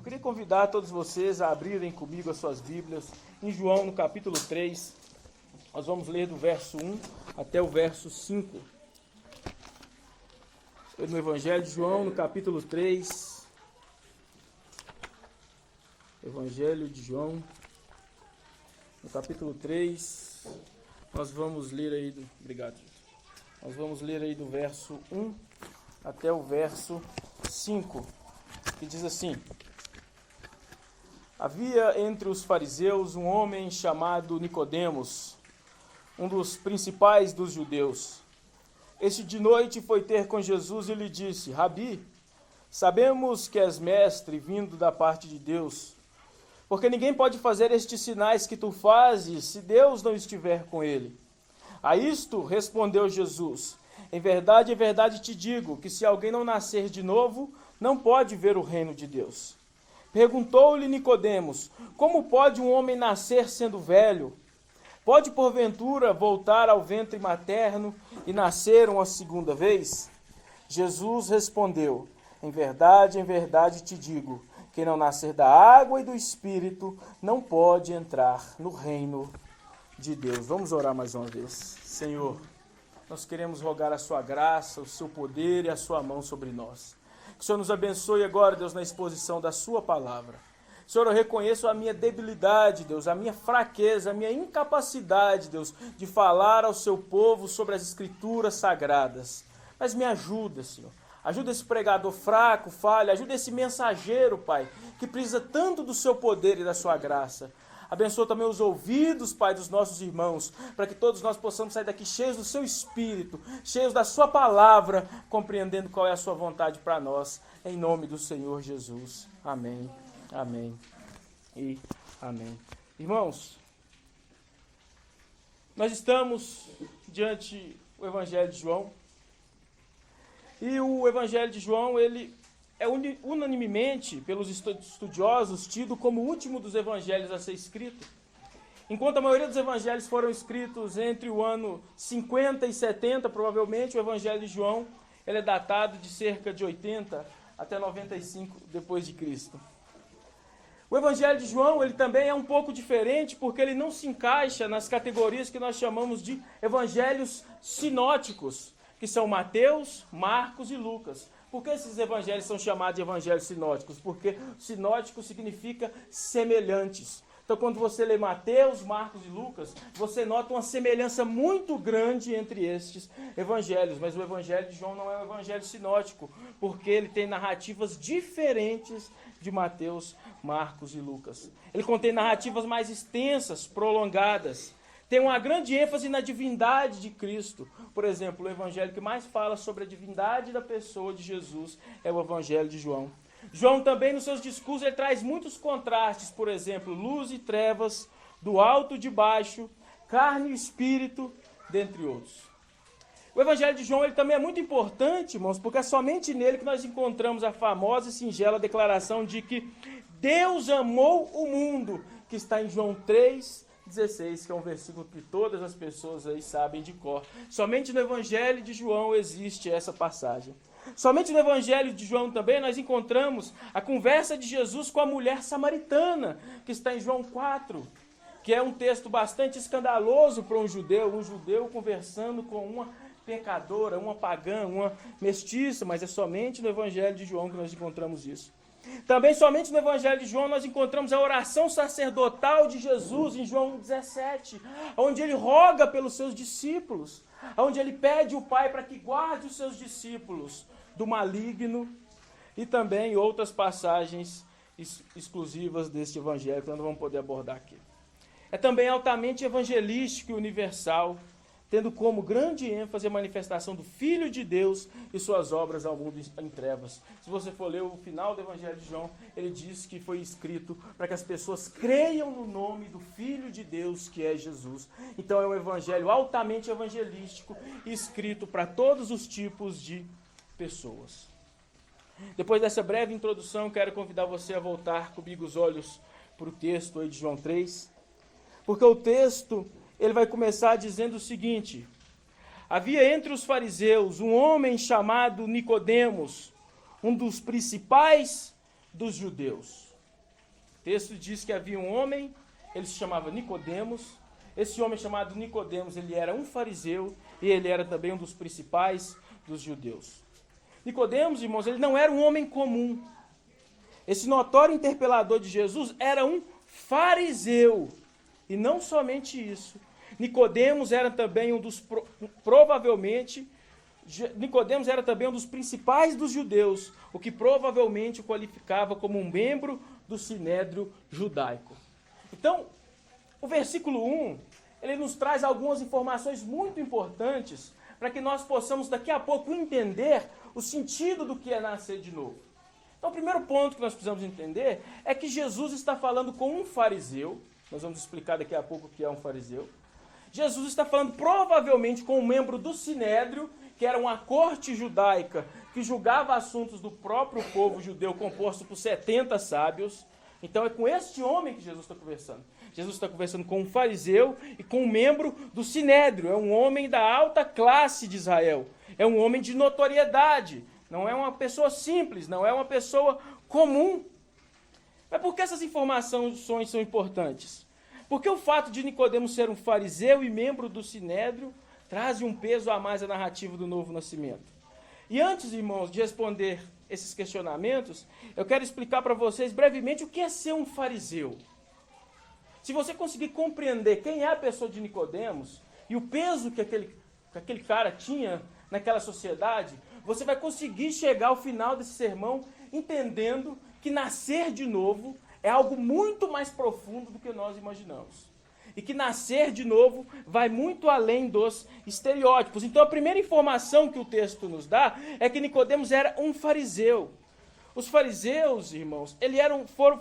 queria convidar todos vocês a abrirem comigo as suas Bíblias em João, no capítulo 3. Nós vamos ler do verso 1 até o verso 5. No Evangelho de João, no capítulo 3. Evangelho de João, no capítulo 3. Nós vamos ler aí Obrigado. Nós vamos ler aí do verso 1 até o verso 5, que diz assim: Havia entre os fariseus um homem chamado Nicodemos, um dos principais dos judeus. Este de noite foi ter com Jesus e lhe disse: Rabi, sabemos que és mestre vindo da parte de Deus, porque ninguém pode fazer estes sinais que tu fazes se Deus não estiver com ele. A isto respondeu Jesus: em verdade te digo, que se alguém não nascer de novo, não pode ver o reino de Deus. Perguntou-lhe Nicodemos: como pode um homem nascer sendo velho? Pode porventura voltar ao ventre materno e nascer uma segunda vez? Jesus respondeu: em verdade te digo, quem não nascer da água e do Espírito não pode entrar no reino de Deus. Vamos orar mais uma vez. Senhor, nós queremos rogar a sua graça, o seu poder e a sua mão sobre nós. Que o Senhor nos abençoe agora, Deus, na exposição da sua palavra. Senhor, eu reconheço a minha debilidade, Deus, a minha fraqueza, a minha incapacidade, Deus, de falar ao seu povo sobre as escrituras sagradas. Mas me ajuda, Senhor. Ajuda esse pregador fraco, falho, ajuda esse mensageiro, Pai, que precisa tanto do seu poder e da sua graça. Abençoa também os ouvidos, Pai, dos nossos irmãos, para que todos nós possamos sair daqui cheios do seu Espírito, cheios da sua palavra, compreendendo qual é a sua vontade para nós, em nome do Senhor Jesus. Amém, amém e amém. Irmãos, nós estamos diante do Evangelho de João, e o Evangelho de João, ele é unanimemente, pelos estudiosos, tido como o último dos evangelhos a ser escrito. Enquanto a maioria dos evangelhos foram escritos entre o ano 50 e 70, provavelmente, o Evangelho de João ele é datado de cerca de 80 até 95 depois de Cristo. O Evangelho de João ele também é um pouco diferente, porque ele não se encaixa nas categorias que nós chamamos de evangelhos sinóticos, que são Mateus, Marcos e Lucas. Por que esses evangelhos são chamados de evangelhos sinóticos? Porque sinótico significa semelhantes. Então, quando você lê Mateus, Marcos e Lucas, você nota uma semelhança muito grande entre estes evangelhos. Mas o Evangelho de João não é um evangelho sinótico, porque ele tem narrativas diferentes de Mateus, Marcos e Lucas. Ele contém narrativas mais extensas, prolongadas. Tem uma grande ênfase na divindade de Cristo. Por exemplo, o evangelho que mais fala sobre a divindade da pessoa de Jesus é o Evangelho de João. João também, nos seus discursos, ele traz muitos contrastes. Por exemplo, luz e trevas, do alto e de baixo, carne e espírito, dentre outros. O Evangelho de João ele também é muito importante, irmãos, porque é somente nele que nós encontramos a famosa e singela declaração de que Deus amou o mundo, que está em João 3:16, que é um versículo que todas as pessoas aí sabem de cor. Somente no Evangelho de João existe essa passagem. Somente no Evangelho de João também nós encontramos a conversa de Jesus com a mulher samaritana, que está em João 4, que é um texto bastante escandaloso para um judeu conversando com uma pecadora, uma pagã, uma mestiça, mas é somente no Evangelho de João que nós encontramos isso. Também somente no Evangelho de João nós encontramos a oração sacerdotal de Jesus em João 17, onde ele roga pelos seus discípulos, onde ele pede o Pai para que guarde os seus discípulos do maligno, e também outras passagens exclusivas deste Evangelho que nós não vamos poder abordar aqui. É também altamente evangelístico e universal, tendo como grande ênfase a manifestação do Filho de Deus e suas obras ao mundo em trevas. Se você for ler o final do Evangelho de João, ele diz que foi escrito para que as pessoas creiam no nome do Filho de Deus, que é Jesus. Então é um evangelho altamente evangelístico, escrito para todos os tipos de pessoas. Depois dessa breve introdução, quero convidar você a voltar comigo os olhos para o texto aí de João 3, porque o texto ele vai começar dizendo o seguinte: havia entre os fariseus um homem chamado Nicodemos, um dos principais dos judeus. O texto diz que havia um homem, ele se chamava Nicodemos. Esse homem chamado Nicodemos, ele era um fariseu e ele era também um dos principais dos judeus. Nicodemos, irmãos, ele não era um homem comum. Esse notório interpelador de Jesus era um fariseu. E não somente isso. Nicodemos era também Nicodemos era também um dos principais dos judeus, o que provavelmente o qualificava como um membro do sinédrio judaico. Então, o versículo 1, ele nos traz algumas informações muito importantes para que nós possamos daqui a pouco entender o sentido do que é nascer de novo. Então, o primeiro ponto que nós precisamos entender é que Jesus está falando com um fariseu. Nós vamos explicar daqui a pouco o que é um fariseu. Jesus está falando provavelmente com um membro do sinédrio, que era uma corte judaica que julgava assuntos do próprio povo judeu, composto por 70 sábios. Então é com este homem que Jesus está conversando. Jesus está conversando com um fariseu e com um membro do sinédrio. É um homem da alta classe de Israel. É um homem de notoriedade. Não é uma pessoa simples, não é uma pessoa comum. Mas por que essas informações são importantes? Porque o fato de Nicodemos ser um fariseu e membro do sinédrio traz um peso a mais à narrativa do novo nascimento. E antes, irmãos, de responder esses questionamentos, eu quero explicar para vocês brevemente o que é ser um fariseu. Se você conseguir compreender quem é a pessoa de Nicodemos e o peso que aquele cara tinha naquela sociedade, você vai conseguir chegar ao final desse sermão entendendo que nascer de novo é algo muito mais profundo do que nós imaginamos. E que nascer de novo vai muito além dos estereótipos. Então a primeira informação que o texto nos dá é que Nicodemos era um fariseu. Os fariseus, irmãos,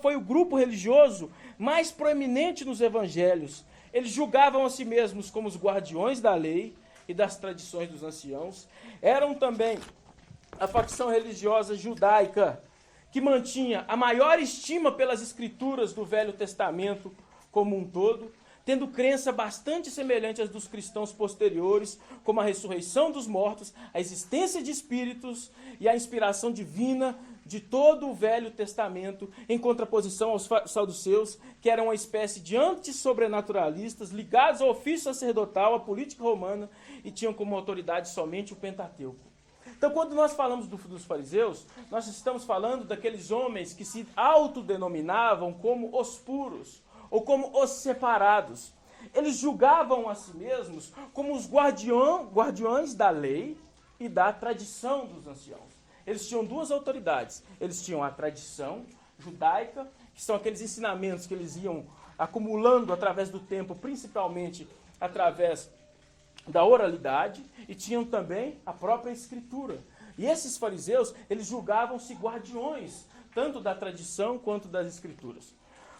foi o grupo religioso mais proeminente nos evangelhos. Eles julgavam a si mesmos como os guardiões da lei e das tradições dos anciãos. Eram também a facção religiosa judaica, que mantinha a maior estima pelas escrituras do Velho Testamento como um todo, tendo crença bastante semelhante às dos cristãos posteriores, como a ressurreição dos mortos, a existência de espíritos e a inspiração divina de todo o Velho Testamento, em contraposição aos saduceus, que eram uma espécie de antissobrenaturalistas ligados ao ofício sacerdotal, à política romana, e tinham como autoridade somente o Pentateuco. Então, quando nós falamos dos fariseus, nós estamos falando daqueles homens que se autodenominavam como os puros, ou como os separados. Eles julgavam a si mesmos como os guardiões da lei e da tradição dos anciãos. Eles tinham duas autoridades. Eles tinham a tradição judaica, que são aqueles ensinamentos que eles iam acumulando através do tempo, principalmente através da oralidade, e tinham também a própria escritura. E esses fariseus, eles julgavam-se guardiões, tanto da tradição quanto das escrituras.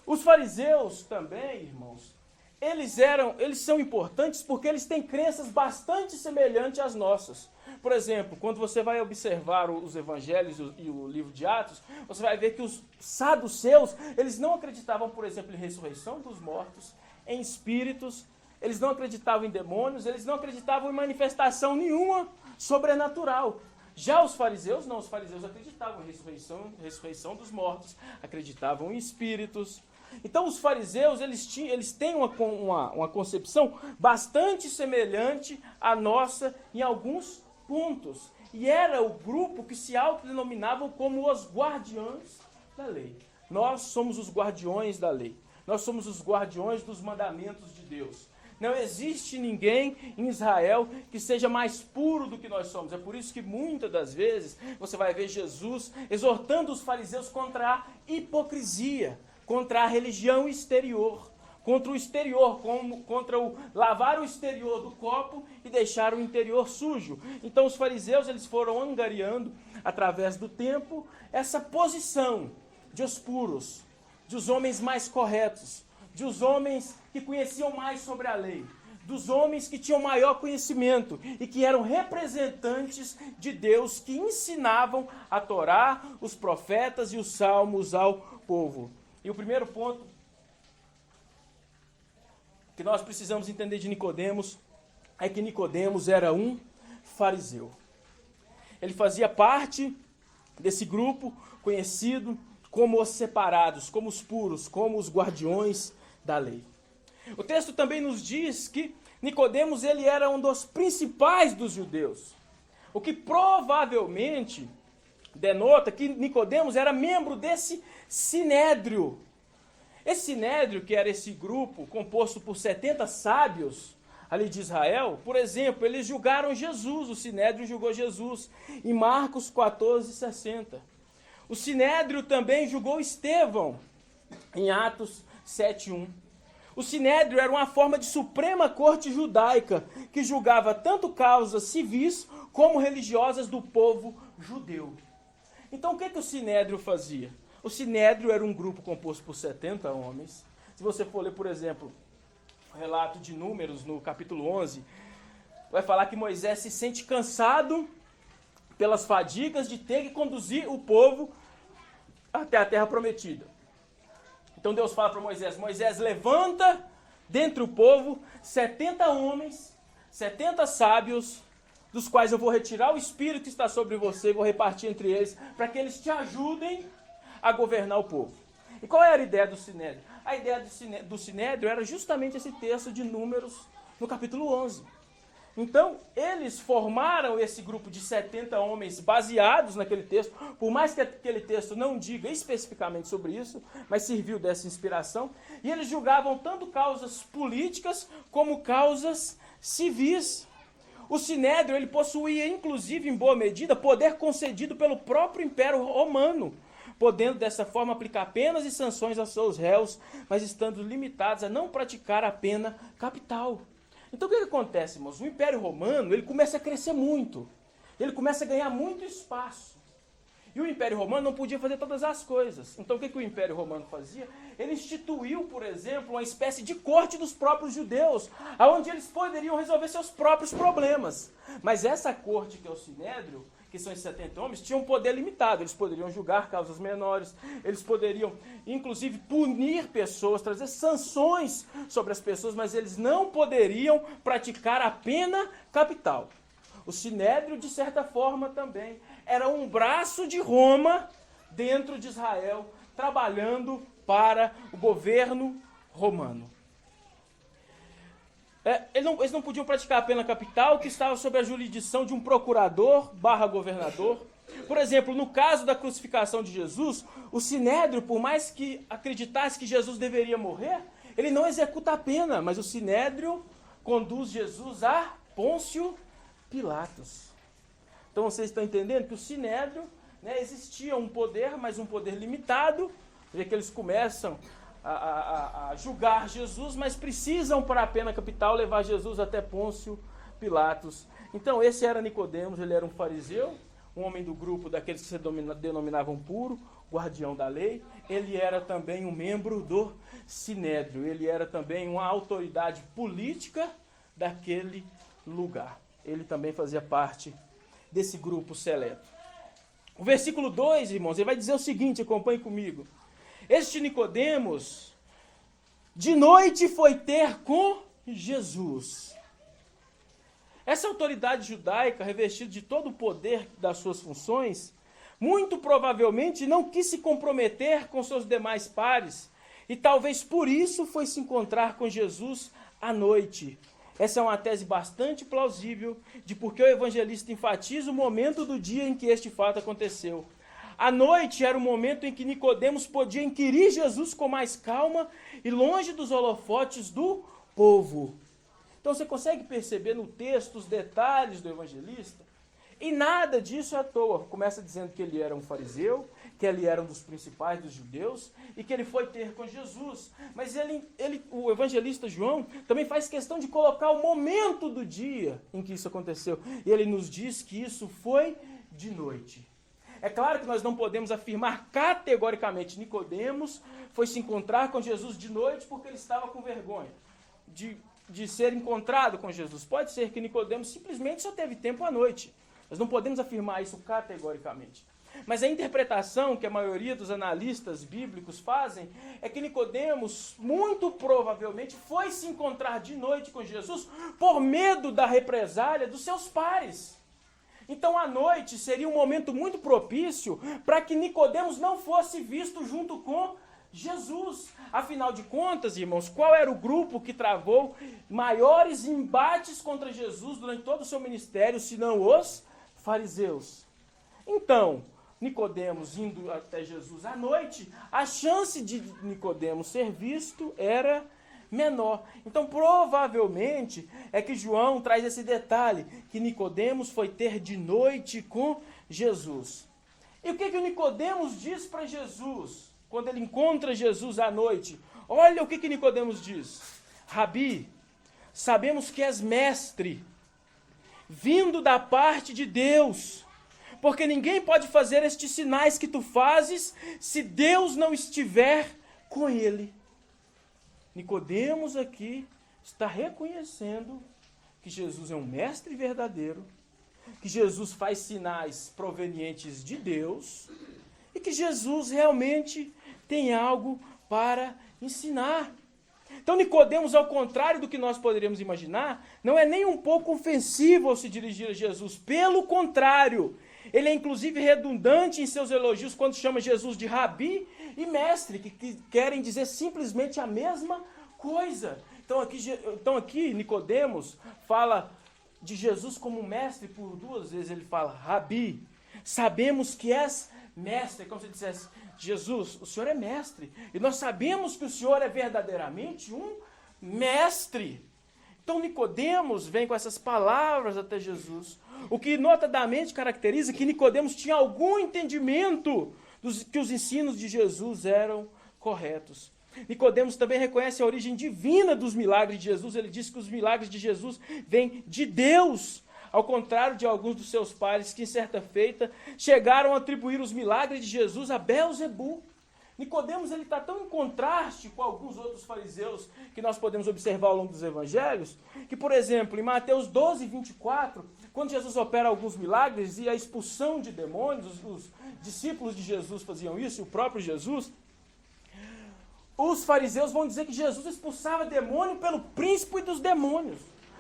Os fariseus também, irmãos, eles são importantes porque eles têm crenças bastante semelhantes às nossas. Por exemplo, quando você vai observar os evangelhos e o livro de Atos, você vai ver que os saduceus, eles não acreditavam, por exemplo, em ressurreição dos mortos, em espíritos, eles não acreditavam em demônios, eles não acreditavam em manifestação nenhuma sobrenatural. Já os fariseus, não, os fariseus acreditavam em ressurreição dos mortos, acreditavam em espíritos. Então os fariseus, eles têm uma concepção bastante semelhante à nossa em alguns pontos. E era o grupo que se autodenominavam como os guardiões da lei. Nós somos os guardiões da lei. Nós somos os guardiões dos mandamentos de Deus. Não existe ninguém em Israel que seja mais puro do que nós somos. É por isso que muitas das vezes você vai ver Jesus exortando os fariseus contra a hipocrisia, contra a religião exterior, contra o exterior, contra o lavar o exterior do copo e deixar o interior sujo. Então os fariseus, eles foram angariando através do tempo essa posição de os puros, dos homens mais corretos, dos homens que conheciam mais sobre a lei, dos homens que tinham maior conhecimento e que eram representantes de Deus, que ensinavam a Torá, os profetas e os salmos ao povo. E o primeiro ponto que nós precisamos entender de Nicodemos é que Nicodemos era um fariseu. Ele fazia parte desse grupo conhecido como os separados, como os puros, como os guardiões da lei. O texto também nos diz que Nicodemos ele era um dos principais dos judeus, o que provavelmente denota que Nicodemos era membro desse sinédrio. Esse sinédrio, que era esse grupo composto por 70 sábios ali de Israel, por exemplo, eles julgaram Jesus, o sinédrio julgou Jesus, em Marcos 14:60. O sinédrio também julgou Estevão, em Atos 7:1. O sinédrio era uma forma de suprema corte judaica, que julgava tanto causas civis como religiosas do povo judeu. Então o que o sinédrio fazia? O sinédrio era um grupo composto por 70 homens. Se você for ler, por exemplo, o relato de Números, no capítulo 11, vai falar que Moisés se sente cansado pelas fadigas de ter que conduzir o povo até a terra prometida. Então Deus fala para Moisés, Moisés, levanta dentre o povo 70 homens, 70 sábios, dos quais eu vou retirar o espírito que está sobre você e vou repartir entre eles, para que eles te ajudem a governar o povo. E qual era a ideia do sinédrio? A ideia do sinédrio era justamente esse texto de Números, no capítulo 11. Então, eles formaram esse grupo de 70 homens baseados naquele texto, por mais que aquele texto não diga especificamente sobre isso, mas serviu dessa inspiração, e eles julgavam tanto causas políticas como causas civis. O sinédrio ele possuía, inclusive, em boa medida, poder concedido pelo próprio Império Romano, podendo dessa forma aplicar penas e sanções aos seus réus, mas estando limitados a não praticar a pena capital. Então o que acontece, irmãos? O Império Romano ele começa a crescer muito, ele começa a ganhar muito espaço. E o Império Romano não podia fazer todas as coisas. Então o que o Império Romano fazia? Ele instituiu, por exemplo, uma espécie de corte dos próprios judeus, onde eles poderiam resolver seus próprios problemas. Mas essa corte, que é o sinédrio, que são esses 70 homens, tinham um poder limitado. Eles poderiam julgar causas menores, eles poderiam, inclusive, punir pessoas, trazer sanções sobre as pessoas, mas eles não poderiam praticar a pena capital. O sinédrio, de certa forma, também era um braço de Roma dentro de Israel, trabalhando para o governo romano. Eles não podiam praticar a pena capital, que estava sob a jurisdição de um procurador/governador. Por exemplo, no caso da crucificação de Jesus, o sinédrio, por mais que acreditasse que Jesus deveria morrer, ele não executa a pena, mas o sinédrio conduz Jesus a Pôncio Pilatos. Então vocês estão entendendo que o sinédrio, existia um poder, mas um poder limitado, já que eles começam a julgar Jesus, mas precisam, para a pena capital, levar Jesus até Pôncio Pilatos. Então esse era Nicodemos, ele era um fariseu, um homem do grupo daqueles que se denominavam puro, guardião da lei. Ele era também um membro do sinédrio, ele era também uma autoridade política daquele lugar. Ele também fazia parte desse grupo seleto. O versículo 2, irmãos, ele vai dizer o seguinte, acompanhe comigo. Este Nicodemos, de noite foi ter com Jesus. Essa autoridade judaica, revestida de todo o poder das suas funções, muito provavelmente não quis se comprometer com seus demais pares, e talvez por isso foi se encontrar com Jesus à noite. Essa é uma tese bastante plausível de porque o evangelista enfatiza o momento do dia em que este fato aconteceu. A noite era o momento em que Nicodemos podia inquirir Jesus com mais calma e longe dos holofotes do povo. Então você consegue perceber no texto os detalhes do evangelista? E nada disso é à toa. Começa dizendo que ele era um fariseu, que ele era um dos principais dos judeus e que ele foi ter com Jesus. Mas o evangelista João também faz questão de colocar o momento do dia em que isso aconteceu. E ele nos diz que isso foi de noite. É claro que nós não podemos afirmar categoricamente Nicodemos foi se encontrar com Jesus de noite porque ele estava com vergonha de ser encontrado com Jesus. Pode ser que Nicodemos simplesmente só teve tempo à noite. Nós não podemos afirmar isso categoricamente. Mas a interpretação que a maioria dos analistas bíblicos fazem é que Nicodemos muito provavelmente foi se encontrar de noite com Jesus por medo da represália dos seus pares. Então, a noite seria um momento muito propício para que Nicodemos não fosse visto junto com Jesus. Afinal de contas, irmãos, qual era o grupo que travou maiores embates contra Jesus durante todo o seu ministério, senão os fariseus? Então, Nicodemos indo até Jesus à noite, a chance de Nicodemos ser visto era menor. Então, provavelmente, é que João traz esse detalhe, que Nicodemos foi ter de noite com Jesus. E o que o Nicodemos diz para Jesus, quando ele encontra Jesus à noite? Olha o que Nicodemos diz. Rabi, sabemos que és mestre, vindo da parte de Deus, porque ninguém pode fazer estes sinais que tu fazes, se Deus não estiver com ele. Nicodemos aqui está reconhecendo que Jesus é um mestre verdadeiro, que Jesus faz sinais provenientes de Deus e que Jesus realmente tem algo para ensinar. Então Nicodemos, ao contrário do que nós poderíamos imaginar, não é nem um pouco ofensivo ao se dirigir a Jesus. Pelo contrário, ele é inclusive redundante em seus elogios quando chama Jesus de Rabi e mestre, que querem dizer simplesmente a mesma coisa. Então aqui Nicodemos fala de Jesus como mestre, por duas vezes ele fala Rabi. Sabemos que és mestre, é como se dissesse, Jesus, o Senhor é mestre, e nós sabemos que o Senhor é verdadeiramente um mestre. Então Nicodemos vem com essas palavras até Jesus, o que notadamente caracteriza que Nicodemos tinha algum entendimento que os ensinos de Jesus eram corretos. Nicodemos também reconhece a origem divina dos milagres de Jesus. Ele diz que os milagres de Jesus vêm de Deus, ao contrário de alguns dos seus pares que, em certa feita, chegaram a atribuir os milagres de Jesus a Beelzebu. Nicodemos está tão em contraste com alguns outros fariseus que nós podemos observar ao longo dos evangelhos, que, por exemplo, em Mateus 12, 24, quando Jesus opera alguns milagres e a expulsão de demônios, os discípulos de Jesus faziam isso, e o próprio Jesus, os fariseus vão dizer que Jesus expulsava demônio pelo príncipe dos demônios.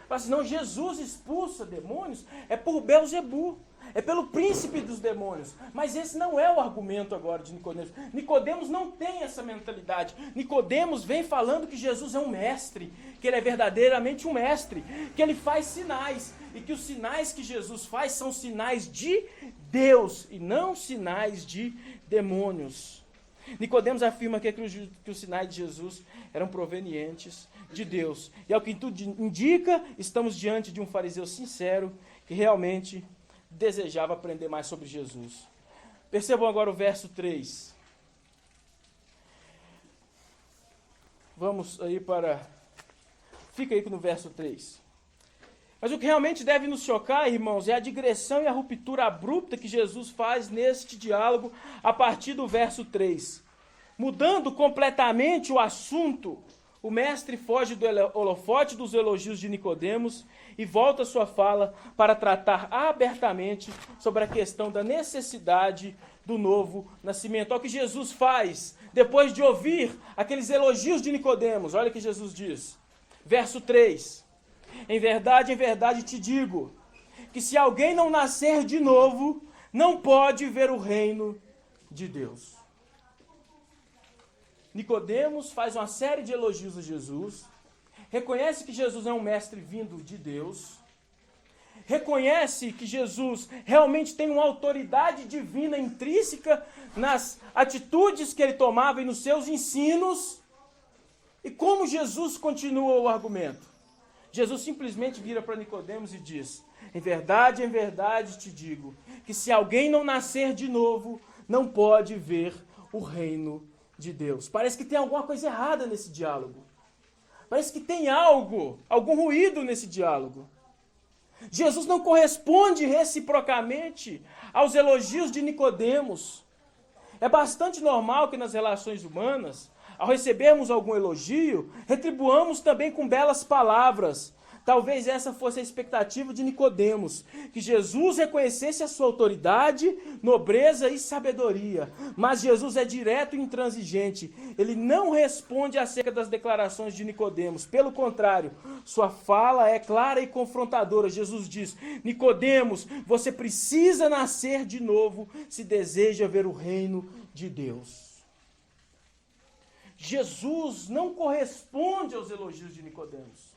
Mas não, Jesus expulsa demônios é por Beelzebu, é pelo príncipe dos demônios. Mas esse não é o argumento agora de Nicodemos. Nicodemos não tem essa mentalidade. Nicodemos vem falando que Jesus é um mestre, que ele é verdadeiramente um mestre, que ele faz sinais, e que os sinais que Jesus faz são sinais de Deus e não sinais de demônios. Nicodemos afirma que os sinais de Jesus eram provenientes de Deus. E ao que tudo indica, estamos diante de um fariseu sincero que realmente desejava aprender mais sobre Jesus. Percebam agora o verso 3. Vamos aí para... Fica aí no verso 3. Mas o que realmente deve nos chocar, irmãos, é a digressão e a ruptura abrupta que Jesus faz neste diálogo a partir do verso 3. Mudando completamente o assunto, o mestre foge do holofote dos elogios de Nicodemos e volta sua fala para tratar abertamente sobre a questão da necessidade do novo nascimento. Olha o que Jesus faz depois de ouvir aqueles elogios de Nicodemos. Olha o que Jesus diz. Verso 3. Em verdade te digo, que se alguém não nascer de novo, não pode ver o reino de Deus. Nicodemos faz uma série de elogios a Jesus, reconhece que Jesus é um mestre vindo de Deus, reconhece que Jesus realmente tem uma autoridade divina intrínseca nas atitudes que ele tomava e nos seus ensinos. E como Jesus continua o argumento? Jesus simplesmente vira para Nicodemos e diz: em verdade te digo, que se alguém não nascer de novo, não pode ver o reino de Deus. Parece que tem alguma coisa errada nesse diálogo. Parece que tem algum ruído nesse diálogo. Jesus não corresponde reciprocamente aos elogios de Nicodemos. É bastante normal que nas relações humanas, ao recebermos algum elogio, retribuamos também com belas palavras. Talvez essa fosse a expectativa de Nicodemos, que Jesus reconhecesse a sua autoridade, nobreza e sabedoria. Mas Jesus é direto e intransigente. Ele não responde acerca das declarações de Nicodemos. Pelo contrário, sua fala é clara e confrontadora. Jesus diz: Nicodemos, você precisa nascer de novo se deseja ver o reino de Deus. Jesus não corresponde aos elogios de Nicodemos.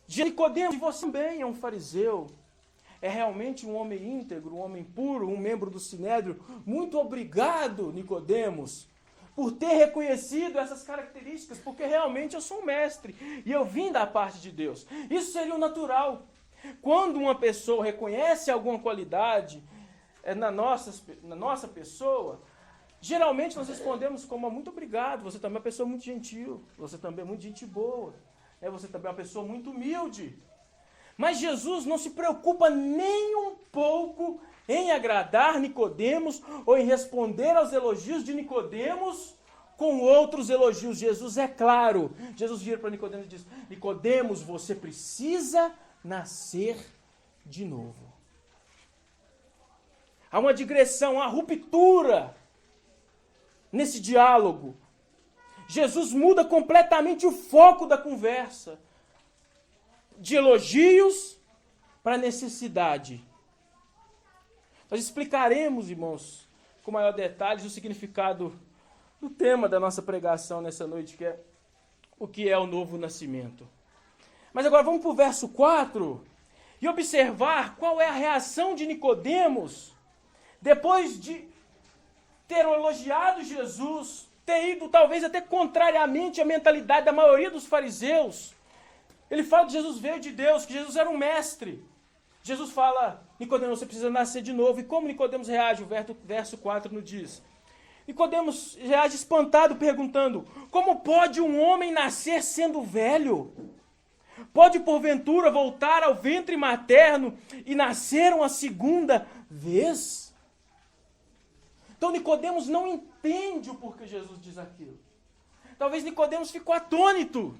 Nicodemos, você também é um fariseu, é realmente um homem íntegro, um homem puro, um membro do Sinédrio. Muito obrigado, Nicodemos, por ter reconhecido essas características, porque realmente eu sou um mestre e eu vim da parte de Deus. Isso seria o natural. Quando uma pessoa reconhece alguma qualidade na nossa pessoa, geralmente nós respondemos como muito obrigado, você também é uma pessoa muito gentil, você também é muito gente boa. Você também é uma pessoa muito humilde. Mas Jesus não se preocupa nem um pouco em agradar Nicodemos ou em responder aos elogios de Nicodemos com outros elogios. Jesus é claro. Jesus vira para Nicodemos e diz: Nicodemos, você precisa nascer de novo. Há uma digressão, uma ruptura nesse diálogo. Jesus muda completamente o foco da conversa, de elogios para necessidade. Nós explicaremos, irmãos, com maior detalhes o significado do tema da nossa pregação nessa noite, que é o que é o novo nascimento. Mas agora vamos para o verso 4 e observar qual é a reação de Nicodemos depois de ter elogiado Jesus, ter ido talvez até contrariamente à mentalidade da maioria dos fariseus. Ele fala que Jesus veio de Deus, que Jesus era um mestre. Jesus fala: Nicodemos, você precisa nascer de novo. E como Nicodemos reage? O verso 4 nos diz. Nicodemos reage espantado, perguntando: como pode um homem nascer sendo velho? Pode porventura voltar ao ventre materno e nascer uma segunda vez? Então Nicodemos não entende o porquê Jesus diz aquilo. Talvez Nicodemos ficou atônito.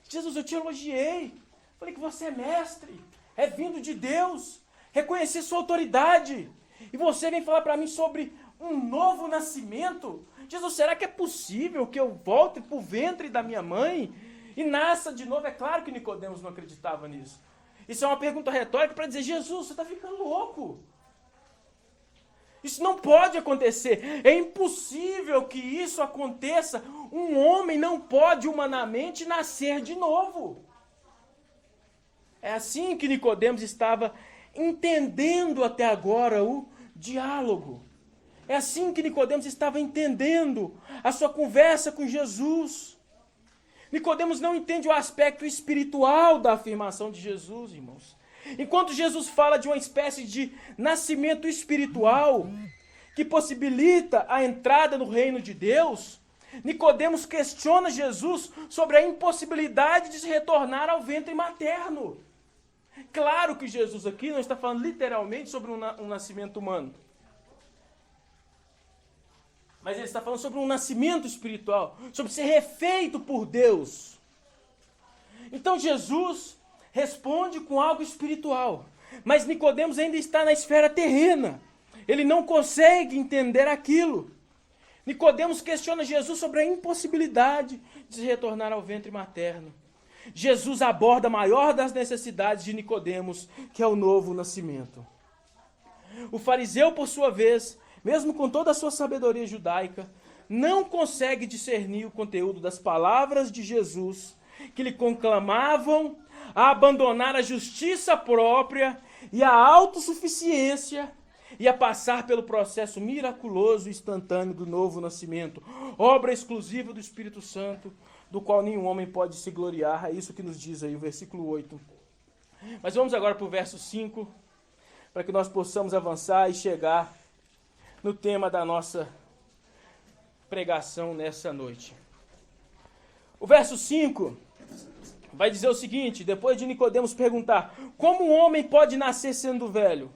Jesus, eu te elogiei. Falei que você é mestre, é vindo de Deus, reconhecer sua autoridade. E você vem falar para mim sobre um novo nascimento? Jesus, será que é possível que eu volte para o ventre da minha mãe e nasça de novo? É claro que Nicodemos não acreditava nisso. Isso é uma pergunta retórica para dizer: Jesus, você está ficando louco. Isso não pode acontecer. É impossível que isso aconteça. Um homem não pode humanamente nascer de novo. É assim que Nicodemos estava entendendo até agora o diálogo. É assim que Nicodemos estava entendendo a sua conversa com Jesus. Nicodemos não entende o aspecto espiritual da afirmação de Jesus, irmãos. Enquanto Jesus fala de uma espécie de nascimento espiritual que possibilita a entrada no reino de Deus, Nicodemos questiona Jesus sobre a impossibilidade de se retornar ao ventre materno. Claro que Jesus aqui não está falando literalmente sobre um nascimento humano, mas ele está falando sobre um nascimento espiritual, sobre ser refeito por Deus. Então Jesus responde com algo espiritual, mas Nicodemos ainda está na esfera terrena. Ele não consegue entender aquilo. Nicodemos questiona Jesus sobre a impossibilidade de se retornar ao ventre materno. Jesus aborda a maior das necessidades de Nicodemos, que é o novo nascimento. O fariseu, por sua vez, mesmo com toda a sua sabedoria judaica, não consegue discernir o conteúdo das palavras de Jesus, que lhe conclamavam a abandonar a justiça própria e a autossuficiência e a passar pelo processo miraculoso e instantâneo do novo nascimento, obra exclusiva do Espírito Santo, do qual nenhum homem pode se gloriar. É isso que nos diz aí o versículo 8. Mas vamos agora para o verso 5, para que nós possamos avançar e chegar no tema da nossa pregação nessa noite. O verso 5 vai dizer o seguinte: depois de Nicodemos perguntar: como um homem pode nascer sendo velho?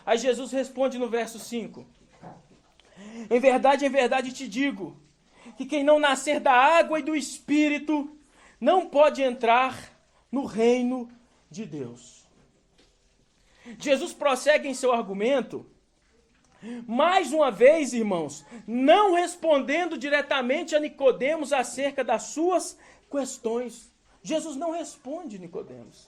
Aí Jesus responde no verso 5: em verdade te digo, que quem não nascer da água e do Espírito não pode entrar no reino de Deus. Jesus prossegue em seu argumento, mais uma vez, irmãos, não respondendo diretamente a Nicodemos acerca das suas questões. Jesus não responde Nicodemos.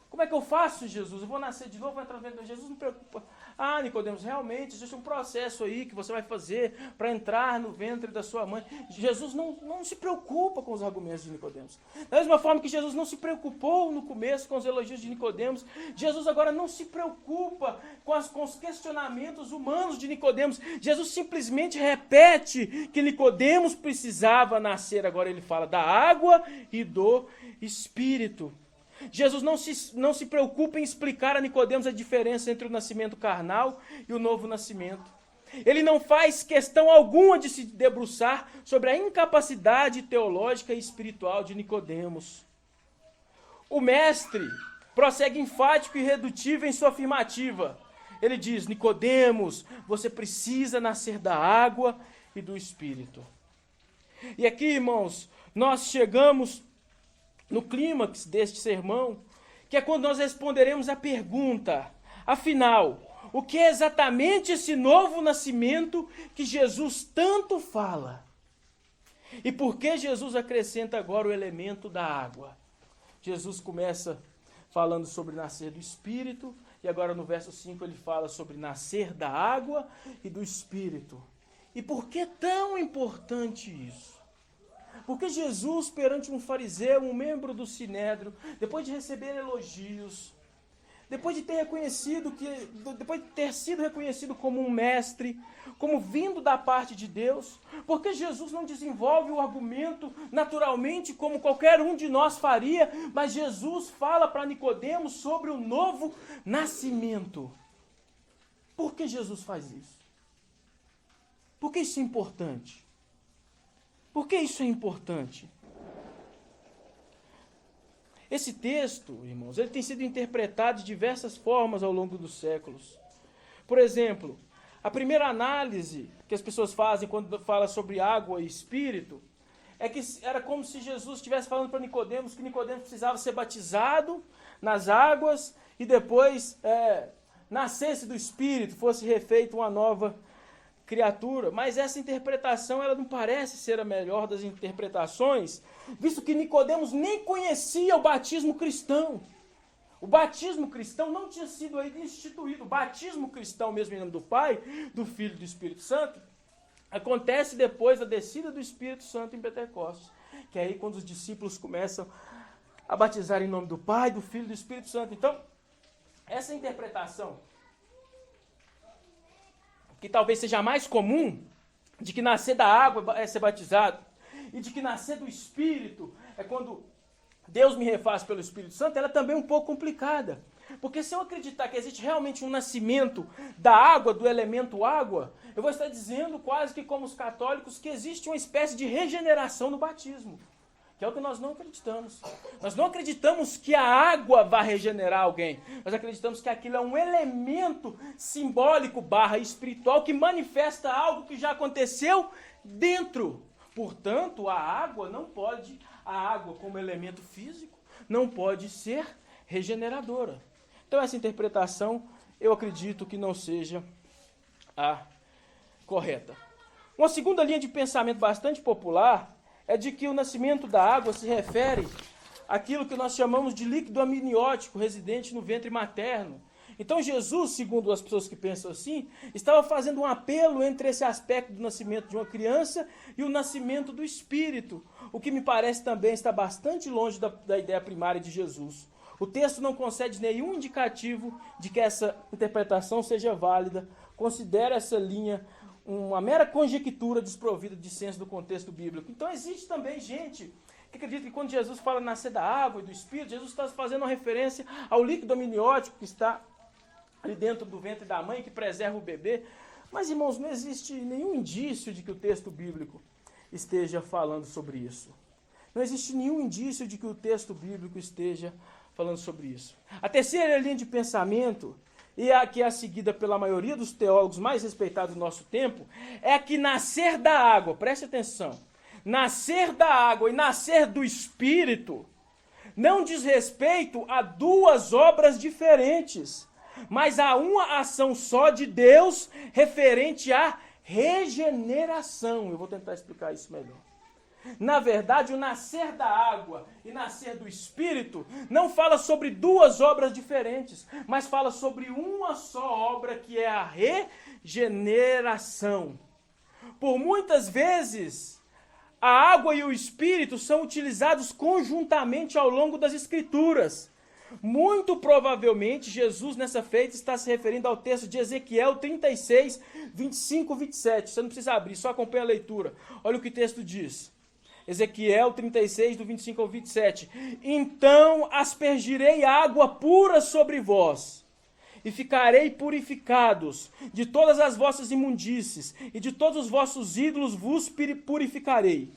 Como é que eu faço, Jesus? Eu vou nascer de novo, vou entrar no reino de Deus. Jesus não preocupa. Ah, Nicodemos, realmente existe um processo aí que você vai fazer para entrar no ventre da sua mãe. Jesus não se preocupa com os argumentos de Nicodemos. Da mesma forma que Jesus não se preocupou no começo com os elogios de Nicodemos, Jesus agora não se preocupa com os questionamentos humanos de Nicodemos. Jesus simplesmente repete que Nicodemos precisava nascer. Agora ele fala da água e do Espírito. Jesus não se preocupa em explicar a Nicodemos a diferença entre o nascimento carnal e o novo nascimento. Ele não faz questão alguma de se debruçar sobre a incapacidade teológica e espiritual de Nicodemos. O mestre prossegue enfático e irredutível em sua afirmativa. Ele diz: Nicodemos, você precisa nascer da água e do Espírito. E aqui, irmãos, nós chegamos no clímax deste sermão, que é quando nós responderemos a pergunta, afinal, o que é exatamente esse novo nascimento que Jesus tanto fala? E por que Jesus acrescenta agora o elemento da água? Jesus começa falando sobre nascer do Espírito, e agora no verso 5 ele fala sobre nascer da água e do Espírito. E por que tão importante isso? Porque Jesus, perante um fariseu, um membro do Sinédrio, depois de receber elogios, depois de ter sido reconhecido como um mestre, como vindo da parte de Deus, porque Jesus não desenvolve o argumento naturalmente como qualquer um de nós faria, mas Jesus fala para Nicodemos sobre o novo nascimento. Por que Jesus faz isso? Por que isso é importante? Por que isso é importante? Esse texto, irmãos, ele tem sido interpretado de diversas formas ao longo dos séculos. Por exemplo, a primeira análise que as pessoas fazem quando fala sobre água e espírito é que era como se Jesus estivesse falando para Nicodemos que Nicodemos precisava ser batizado nas águas e depois nascesse do Espírito, fosse refeita uma nova criatura. Mas essa interpretação ela não parece ser a melhor das interpretações, visto que Nicodemos nem conhecia o batismo cristão. O batismo cristão não tinha sido ainda instituído. O batismo cristão, mesmo em nome do Pai, do Filho e do Espírito Santo, acontece depois da descida do Espírito Santo em Pentecostes, que é aí quando os discípulos começam a batizar em nome do Pai, do Filho e do Espírito Santo. Então, essa interpretação, que talvez seja a mais comum, de que nascer da água é ser batizado, e de que nascer do Espírito é quando Deus me refaz pelo Espírito Santo, ela é também um pouco complicada. Porque se eu acreditar que existe realmente um nascimento da água, do elemento água, eu vou estar dizendo, quase que como os católicos, que existe uma espécie de regeneração no batismo. Que é o que nós não acreditamos. Nós não acreditamos que a água vai regenerar alguém. Nós acreditamos que aquilo é um elemento simbólico / espiritual que manifesta algo que já aconteceu dentro. Portanto, a água como elemento físico, não pode ser regeneradora. Então essa interpretação, eu acredito que não seja a correta. Uma segunda linha de pensamento bastante popular é de que o nascimento da água se refere àquilo que nós chamamos de líquido amniótico residente no ventre materno. Então Jesus, segundo as pessoas que pensam assim, estava fazendo um apelo entre esse aspecto do nascimento de uma criança e o nascimento do Espírito, o que me parece também estar bastante longe da ideia primária de Jesus. O texto não concede nenhum indicativo de que essa interpretação seja válida, considera essa linha uma mera conjectura desprovida de senso do contexto bíblico. Então existe também gente que acredita que quando Jesus fala nascer da água e do Espírito, Jesus está fazendo uma referência ao líquido amniótico que está ali dentro do ventre da mãe, que preserva o bebê. Mas, irmãos, não existe nenhum indício de que o texto bíblico esteja falando sobre isso. Não existe nenhum indício de que o texto bíblico esteja falando sobre isso. A terceira linha de pensamento, e a que é seguida pela maioria dos teólogos mais respeitados do nosso tempo, é a que nascer da água, preste atenção, nascer da água e nascer do Espírito não diz respeito a duas obras diferentes, mas a uma ação só de Deus referente à regeneração. Eu vou tentar explicar isso melhor. Na verdade, o nascer da água e nascer do Espírito não fala sobre duas obras diferentes, mas fala sobre uma só obra, que é a regeneração. Por muitas vezes, a água e o Espírito são utilizados conjuntamente ao longo das Escrituras. Muito provavelmente, Jesus, nessa feita, está se referindo ao texto de Ezequiel 36, 25 e 27. Você não precisa abrir, só acompanha a leitura. Olha o que o texto diz. Ezequiel 36, do 25 ao 27. Então aspergirei água pura sobre vós, e ficarei purificados. De todas as vossas imundícies e de todos os vossos ídolos vos purificarei.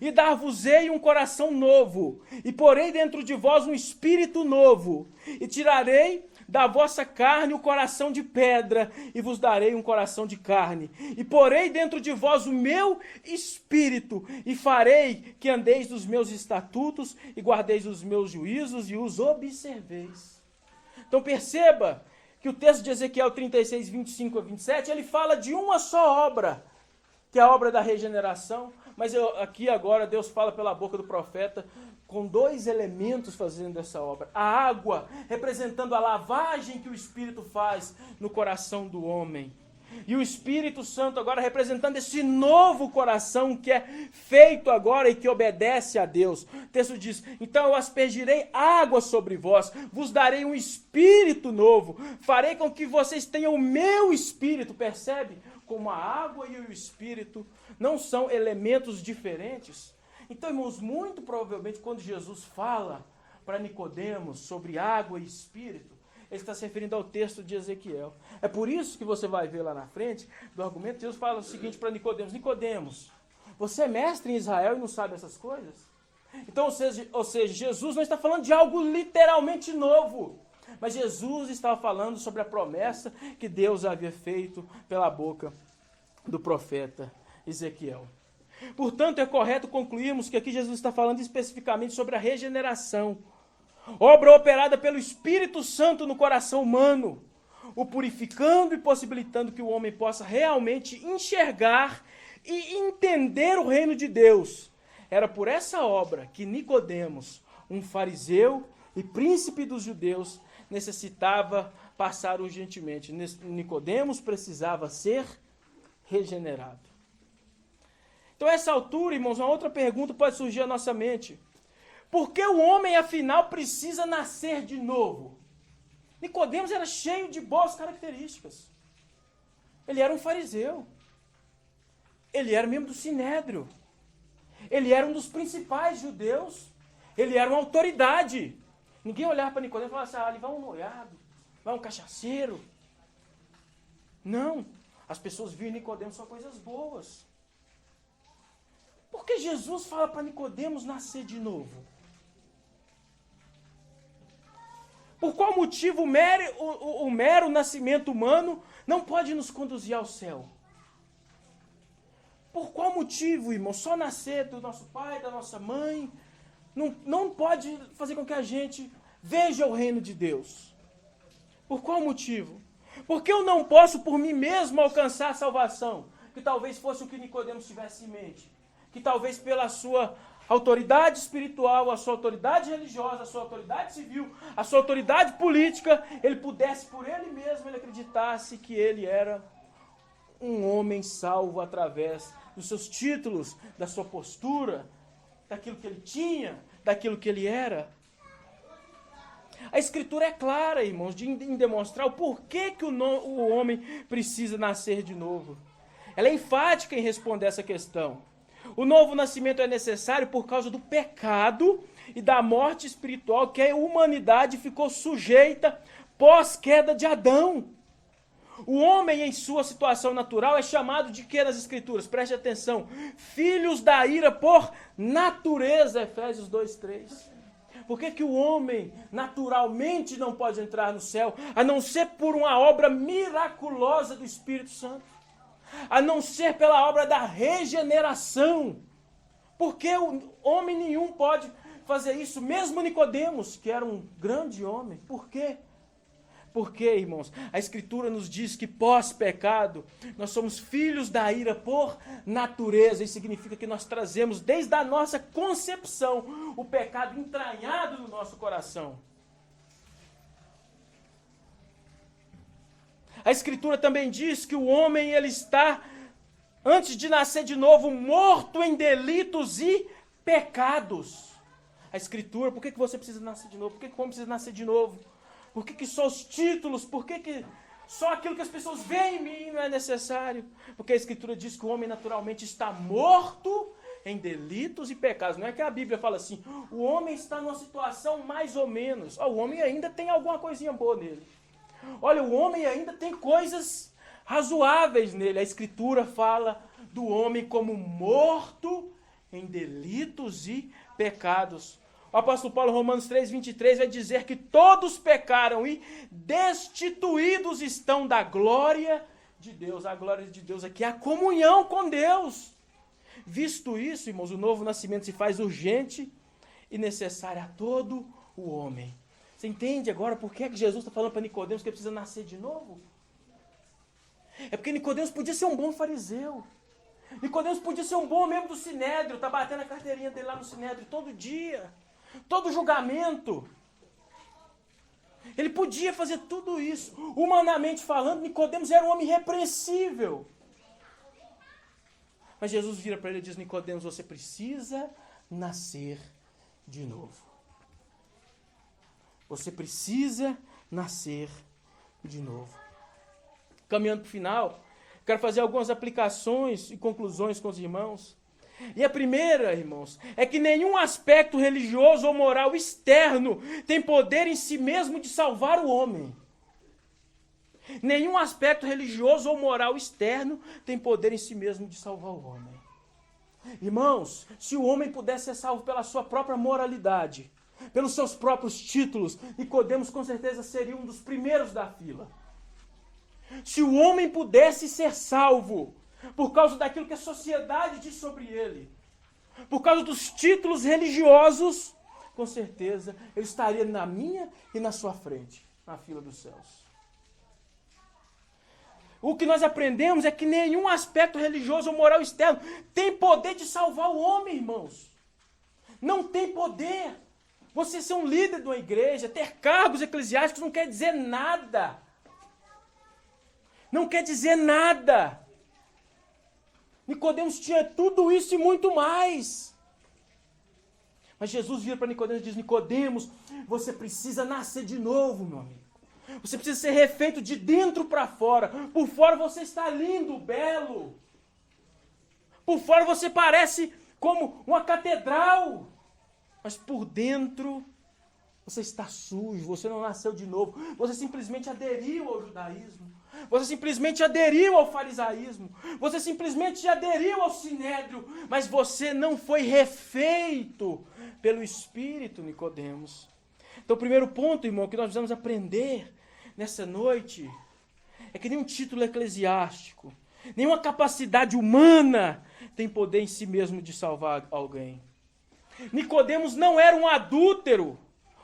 E dar-vos-ei um coração novo, e porei dentro de vós um espírito novo, e tirarei da vossa carne o coração de pedra, e vos darei um coração de carne. E porei dentro de vós o meu espírito, e farei que andeis nos meus estatutos, e guardeis os meus juízos, e os observeis. Então perceba que o texto de Ezequiel 36, 25 a 27, ele fala de uma só obra, que é a obra da regeneração. Mas aqui agora Deus fala pela boca do profeta com dois elementos fazendo essa obra. A água representando a lavagem que o Espírito faz no coração do homem. E o Espírito Santo agora representando esse novo coração que é feito agora e que obedece a Deus. O texto diz, então eu aspergirei água sobre vós, vos darei um espírito novo, farei com que vocês tenham o meu espírito. Percebe como a água e o espírito não são elementos diferentes? Então, irmãos, muito provavelmente quando Jesus fala para Nicodemos sobre água e espírito, ele está se referindo ao texto de Ezequiel. É por isso que você vai ver lá na frente, do argumento, Jesus fala o seguinte para Nicodemos: Nicodemos, você é mestre em Israel e não sabe essas coisas? Então, ou seja, Jesus não está falando de algo literalmente novo, mas Jesus estava falando sobre a promessa que Deus havia feito pela boca do profeta Ezequiel. Portanto, é correto concluirmos que aqui Jesus está falando especificamente sobre a regeneração, obra operada pelo Espírito Santo no coração humano, o purificando e possibilitando que o homem possa realmente enxergar e entender o reino de Deus. Era por essa obra que Nicodemos, um fariseu e príncipe dos judeus, necessitava passar urgentemente. Nicodemos precisava ser regenerado. Então, a essa altura, irmãos, uma outra pergunta pode surgir à nossa mente. Por que o homem, afinal, precisa nascer de novo? Nicodemos era cheio de boas características. Ele era um fariseu. Ele era membro do Sinédrio. Ele era um dos principais judeus. Ele era uma autoridade. Ninguém olhava para Nicodemos e falava assim, ali vai um noiado, vai um cachaceiro. Não. As pessoas viam em Nicodemos só coisas boas. Por que Jesus fala para Nicodemos nascer de novo? Por qual motivo o mero nascimento humano não pode nos conduzir ao céu? Por qual motivo, irmão, só nascer do nosso pai, da nossa mãe, não pode fazer com que a gente veja o reino de Deus? Por qual motivo? Porque eu não posso por mim mesmo alcançar a salvação, que talvez fosse o que Nicodemos tivesse em mente, que talvez pela sua autoridade espiritual, a sua autoridade religiosa, a sua autoridade civil, a sua autoridade política, ele pudesse por ele mesmo, ele acreditasse que ele era um homem salvo através dos seus títulos, da sua postura, daquilo que ele tinha, daquilo que ele era. A Escritura é clara, irmãos, em demonstrar o porquê que o homem precisa nascer de novo. Ela é enfática em responder essa questão. O novo nascimento é necessário por causa do pecado e da morte espiritual que a humanidade ficou sujeita pós-queda de Adão. O homem, em sua situação natural, é chamado de quê nas Escrituras? Preste atenção. Filhos da ira por natureza, Efésios 2:3. Por que o homem naturalmente não pode entrar no céu, a não ser por uma obra miraculosa do Espírito Santo? A não ser pela obra da regeneração. Porque o homem nenhum pode fazer isso, mesmo Nicodemos, que era um grande homem. Por quê? Porque, irmãos, a Escritura nos diz que pós-pecado, nós somos filhos da ira por natureza. Isso significa que nós trazemos, desde a nossa concepção, o pecado entranhado no nosso coração. A Escritura também diz que o homem, ele está, antes de nascer de novo, morto em delitos e pecados. A Escritura, por que você precisa nascer de novo? Por que o homem precisa nascer de novo? Por que só os títulos? Por que só aquilo que as pessoas veem em mim não é necessário? Porque a Escritura diz que o homem naturalmente está morto em delitos e pecados. Não é que a Bíblia fala assim, o homem está numa situação mais ou menos. O homem ainda tem alguma coisinha boa nele. Olha, o homem ainda tem coisas razoáveis nele. A Escritura fala do homem como morto em delitos e pecados. O apóstolo Paulo, Romanos 3:23, vai dizer que todos pecaram e destituídos estão da glória de Deus. A glória de Deus aqui é a comunhão com Deus. Visto isso, irmãos, o novo nascimento se faz urgente e necessário a todo o homem. Você entende agora por que Jesus está falando para Nicodemos que ele precisa nascer de novo? É porque Nicodemos podia ser um bom fariseu. Nicodemos podia ser um bom membro do Sinédrio, tá batendo a carteirinha dele lá no Sinédrio todo dia, todo julgamento. Ele podia fazer tudo isso. Humanamente falando, Nicodemos era um homem irrepreensível. Mas Jesus vira para ele e diz, Nicodemos, você precisa nascer de novo. Você precisa nascer de novo. Caminhando para o final, quero fazer algumas aplicações e conclusões com os irmãos. E a primeira, irmãos, é que nenhum aspecto religioso ou moral externo tem poder em si mesmo de salvar o homem. Nenhum aspecto religioso ou moral externo tem poder em si mesmo de salvar o homem. Irmãos, se o homem pudesse ser salvo pela sua própria moralidade, pelos seus próprios títulos, Nicodemos com certeza seria um dos primeiros da fila. Se o homem pudesse ser salvo por causa daquilo que a sociedade diz sobre ele, por causa dos títulos religiosos, com certeza ele estaria na minha e na sua frente, na fila dos céus. O que nós aprendemos é que nenhum aspecto religioso ou moral externo tem poder de salvar o homem, irmãos. Não tem poder. Você ser um líder de uma igreja, ter cargos eclesiásticos não quer dizer nada. Não quer dizer nada. Nicodemos tinha tudo isso e muito mais. Mas Jesus vira para Nicodemos e diz, Nicodemos, você precisa nascer de novo, meu amigo. Você precisa ser refeito de dentro para fora. Por fora você está lindo, belo. Por fora você parece como uma catedral. Mas por dentro você está sujo, você não nasceu de novo. Você simplesmente aderiu ao judaísmo. Você simplesmente aderiu ao farisaísmo. Você simplesmente aderiu ao sinédrio. Mas você não foi refeito pelo Espírito, Nicodemos. Então o primeiro ponto, irmão, que nós precisamos aprender nessa noite é que nenhum título eclesiástico, nenhuma capacidade humana tem poder em si mesmo de salvar alguém. Nicodemos não era um adúltero,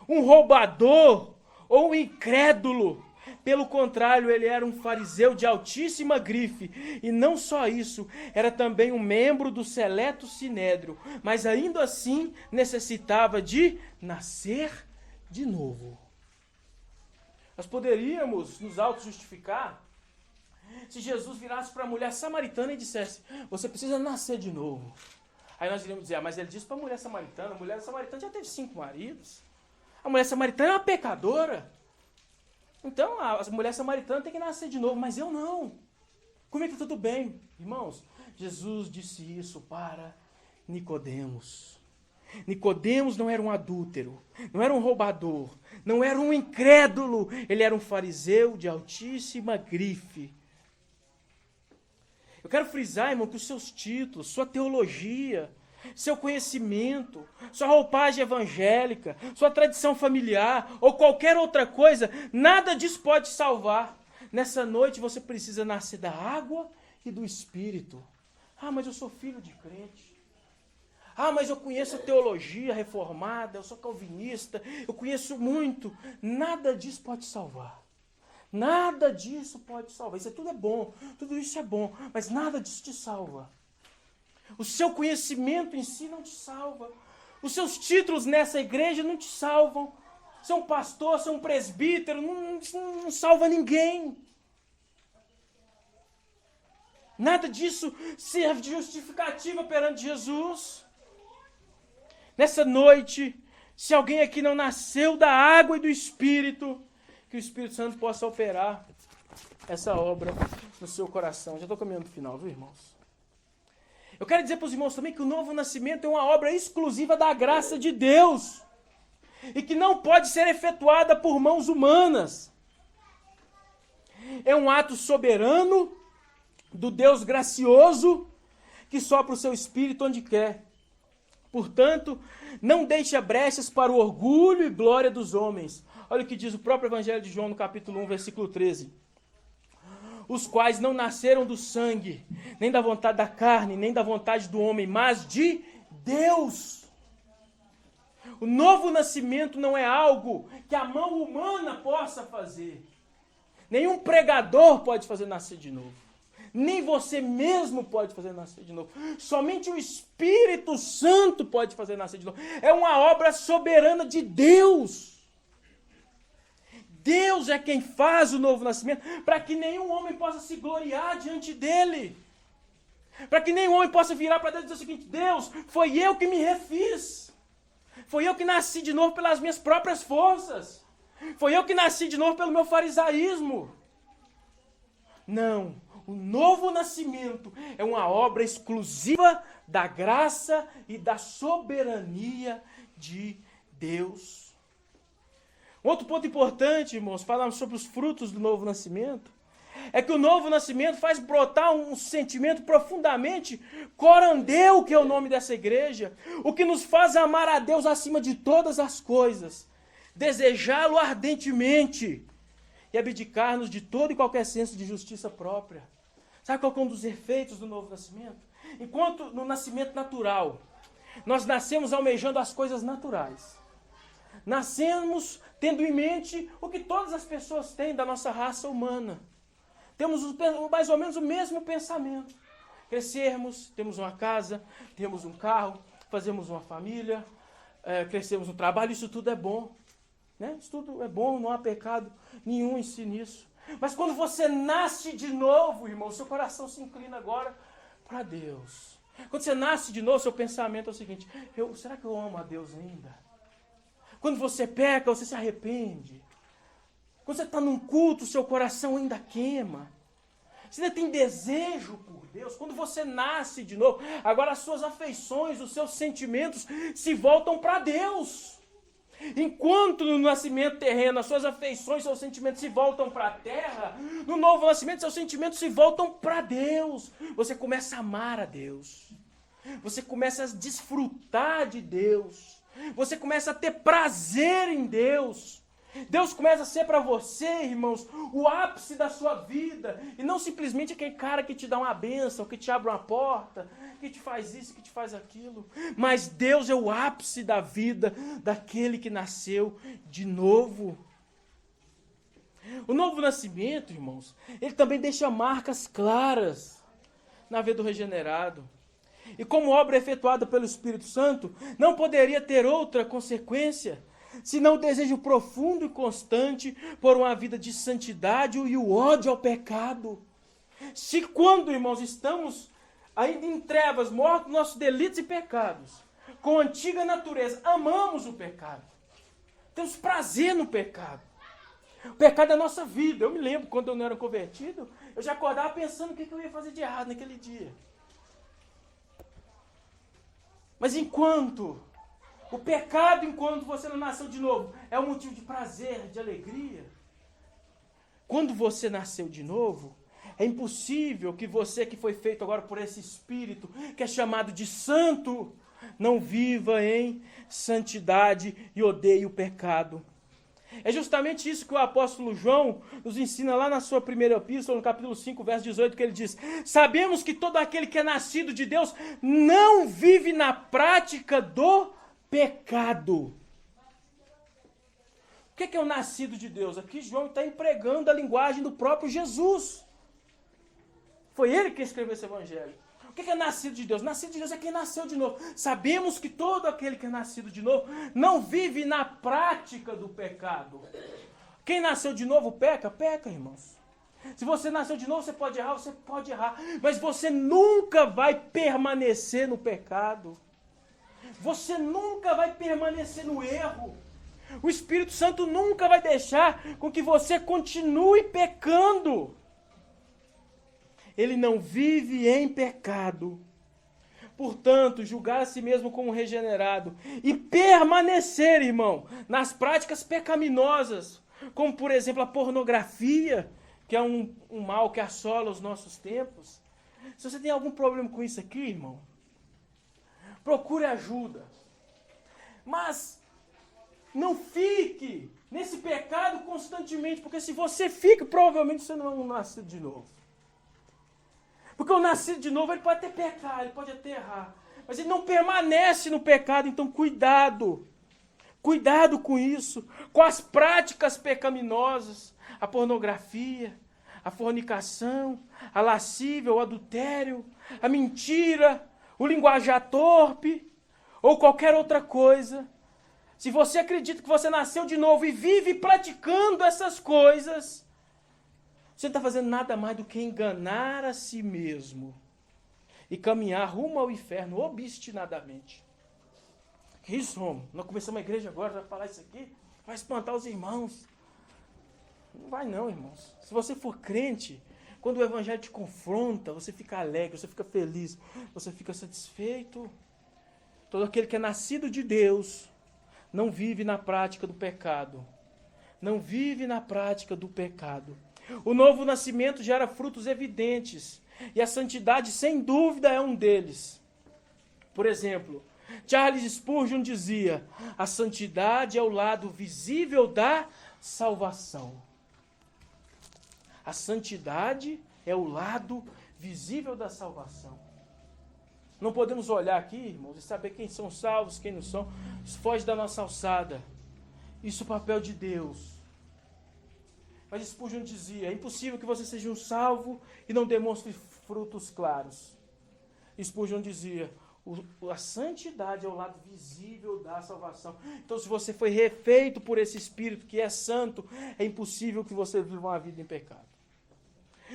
um roubador ou um incrédulo. Pelo contrário, ele era um fariseu de altíssima grife. E não só isso, era também um membro do seleto sinédrio. Mas ainda assim necessitava de nascer de novo. Nós poderíamos nos auto-justificar se Jesus virasse para a mulher samaritana e dissesse, você precisa nascer de novo. Aí nós iríamos dizer, mas ele disse para a mulher samaritana já teve 5 maridos. A mulher samaritana é uma pecadora. Então a mulher samaritana tem que nascer de novo, mas eu não. Comigo está tudo bem. Irmãos, Jesus disse isso para Nicodemos. Nicodemos não era um adúltero, não era um roubador, não era um incrédulo. Ele era um fariseu de altíssima grife. Eu quero frisar, irmão, que os seus títulos, sua teologia, seu conhecimento, sua roupagem evangélica, sua tradição familiar ou qualquer outra coisa, nada disso pode salvar. Nessa noite você precisa nascer da água e do Espírito. Ah, mas eu sou filho de crente. Ah, mas eu conheço teologia reformada, eu sou calvinista, eu conheço muito. Nada disso pode salvar. Nada disso pode salvar. Isso tudo é bom, tudo isso é bom, mas nada disso te salva. O seu conhecimento em si não te salva. Os seus títulos nessa igreja não te salvam. Ser um pastor, ser um presbítero, não salva ninguém. Nada disso serve de justificativa perante Jesus. Nessa noite, se alguém aqui não nasceu da água e do Espírito, que o Espírito Santo possa operar essa obra no seu coração. Já estou caminhando para o final, viu, irmãos? Eu quero dizer para os irmãos também que o novo nascimento é uma obra exclusiva da graça de Deus e que não pode ser efetuada por mãos humanas. É um ato soberano do Deus gracioso que sopra o seu Espírito onde quer. Portanto, não deixa brechas para o orgulho e glória dos homens. Olha o que diz o próprio Evangelho de João no capítulo 1, versículo 13. Os quais não nasceram do sangue, nem da vontade da carne, nem da vontade do homem, mas de Deus. O novo nascimento não é algo que a mão humana possa fazer. Nenhum pregador pode fazer nascer de novo. Nem você mesmo pode fazer nascer de novo. Somente o Espírito Santo pode fazer nascer de novo. É uma obra soberana de Deus. Deus é quem faz o novo nascimento para que nenhum homem possa se gloriar diante dele. Para que nenhum homem possa virar para Deus e dizer o seguinte: Deus, foi eu que me refiz. Foi eu que nasci de novo pelas minhas próprias forças. Foi eu que nasci de novo pelo meu farisaísmo. Não. O novo nascimento é uma obra exclusiva da graça e da soberania de Deus. Um outro ponto importante, irmãos, falarmos sobre os frutos do novo nascimento, é que o novo nascimento faz brotar um sentimento profundamente corandeu, que é o nome dessa igreja, o que nos faz amar a Deus acima de todas as coisas, desejá-lo ardentemente e abdicar-nos de todo e qualquer senso de justiça própria. Sabe qual é um dos efeitos do novo nascimento? Enquanto no nascimento natural, nós nascemos almejando as coisas naturais. Nascemos tendo em mente o que todas as pessoas têm da nossa raça humana. Temos mais ou menos o mesmo pensamento. Crescermos, temos uma casa, temos um carro, fazemos uma família, crescemos no trabalho, isso tudo é bom. Né? Isso tudo é bom, não há pecado nenhum em si nisso. Mas quando você nasce de novo, irmão, seu coração se inclina agora para Deus. Quando você nasce de novo, seu pensamento é o seguinte: será que eu amo a Deus ainda? Quando você peca, você se arrepende. Quando você está num culto, seu coração ainda queima. Você ainda tem desejo por Deus. Quando você nasce de novo, agora as suas afeições, os seus sentimentos se voltam para Deus. Enquanto no nascimento terreno as suas afeições, seus sentimentos se voltam para a terra, no novo nascimento seus sentimentos se voltam para Deus. Você começa a amar a Deus. Você começa a desfrutar de Deus. Você começa a ter prazer em Deus. Deus começa a ser para você, irmãos, o ápice da sua vida. E não simplesmente aquele cara que te dá uma bênção, que te abre uma porta, que te faz isso, que te faz aquilo. Mas Deus é o ápice da vida daquele que nasceu de novo. O novo nascimento, irmãos, ele também deixa marcas claras na vida do regenerado. E como obra efetuada pelo Espírito Santo, não poderia ter outra consequência senão o desejo profundo e constante por uma vida de santidade e o ódio ao pecado. Se quando, irmãos, estamos ainda em trevas, mortos nos nossos delitos e pecados, com a antiga natureza, amamos o pecado, temos prazer no pecado. O pecado é a nossa vida. Eu me lembro, quando eu não era convertido, eu já acordava pensando o que eu ia fazer de errado naquele dia. Mas enquanto você não nasceu de novo, é um motivo de prazer, de alegria. Quando você nasceu de novo, é impossível que você, que foi feito agora por esse Espírito, que é chamado de santo, não viva em santidade e odeie o pecado. É justamente isso que o apóstolo João nos ensina lá na sua primeira epístola, no capítulo 5, verso 18, que ele diz: sabemos que todo aquele que é nascido de Deus não vive na prática do pecado. O que é o nascido de Deus? Aqui João está empregando a linguagem do próprio Jesus. Foi ele que escreveu esse evangelho. O que é nascido de Deus? Nascido de Deus é quem nasceu de novo. Sabemos que todo aquele que é nascido de novo não vive na prática do pecado. Quem nasceu de novo peca? Peca, irmãos. Se você nasceu de novo, você pode errar. Mas você nunca vai permanecer no pecado. Você nunca vai permanecer no erro. O Espírito Santo nunca vai deixar com que você continue pecando. Ele não vive em pecado. Portanto, julgar a si mesmo como regenerado e permanecer, irmão, nas práticas pecaminosas, como por exemplo a pornografia, que é um mal que assola os nossos tempos. Se você tem algum problema com isso aqui, irmão, procure ajuda. Mas não fique nesse pecado constantemente, porque se você fica, provavelmente você não é um nascido de novo. Porque o nascido de novo, ele pode até pecar, ele pode até errar, mas ele não permanece no pecado, então cuidado. Cuidado com isso, com as práticas pecaminosas, a pornografia, a fornicação, a lascívia, o adultério, a mentira, o linguajar torpe, ou qualquer outra coisa. Se você acredita que você nasceu de novo e vive praticando essas coisas, você não está fazendo nada mais do que enganar a si mesmo e caminhar rumo ao inferno obstinadamente. Que isso, homem? Nós começamos a igreja agora, vai falar isso aqui? Vai espantar os irmãos. Não vai não, irmãos. Se você for crente, quando o evangelho te confronta, você fica alegre, você fica feliz, você fica satisfeito. Todo aquele que é nascido de Deus não vive na prática do pecado. Não vive na prática do pecado. O novo nascimento gera frutos evidentes, e a santidade, sem dúvida, é um deles. Por exemplo, Charles Spurgeon dizia: a santidade é o lado visível da salvação. A santidade é o lado visível da salvação. Não podemos olhar aqui, irmãos, e saber quem são salvos, quem não são. Isso foge da nossa alçada. Isso é o papel de Deus. Mas Spurgeon dizia: é impossível que você seja um salvo e não demonstre frutos claros. Spurgeon dizia: a santidade é o lado visível da salvação. Então, se você foi refeito por esse Espírito que é santo, é impossível que você viva uma vida em pecado.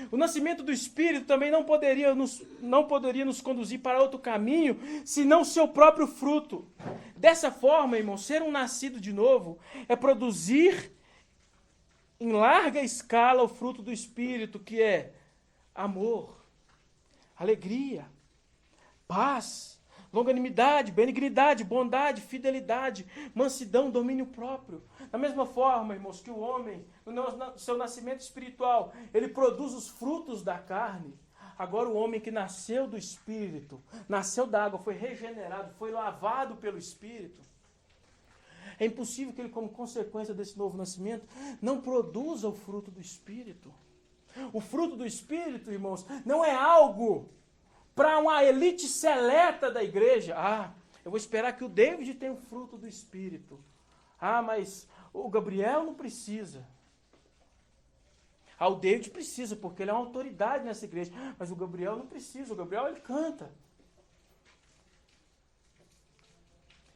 O nascimento do Espírito também não poderia nos conduzir para outro caminho, senão seu próprio fruto. Dessa forma, irmão, ser um nascido de novo é produzir em larga escala o fruto do Espírito, que é amor, alegria, paz, longanimidade, benignidade, bondade, fidelidade, mansidão, domínio próprio. Da mesma forma, irmãos, que o homem, no seu nascimento espiritual, ele produz os frutos da carne. Agora o homem que nasceu do Espírito, nasceu da água, foi regenerado, foi lavado pelo Espírito, é impossível que ele, como consequência desse novo nascimento, não produza o fruto do Espírito. O fruto do Espírito, irmãos, não é algo para uma elite seleta da igreja. Ah, eu vou esperar que o David tenha o fruto do Espírito. Ah, mas o Gabriel não precisa. Ah, o David precisa, porque ele é uma autoridade nessa igreja. Mas o Gabriel não precisa, o Gabriel ele canta.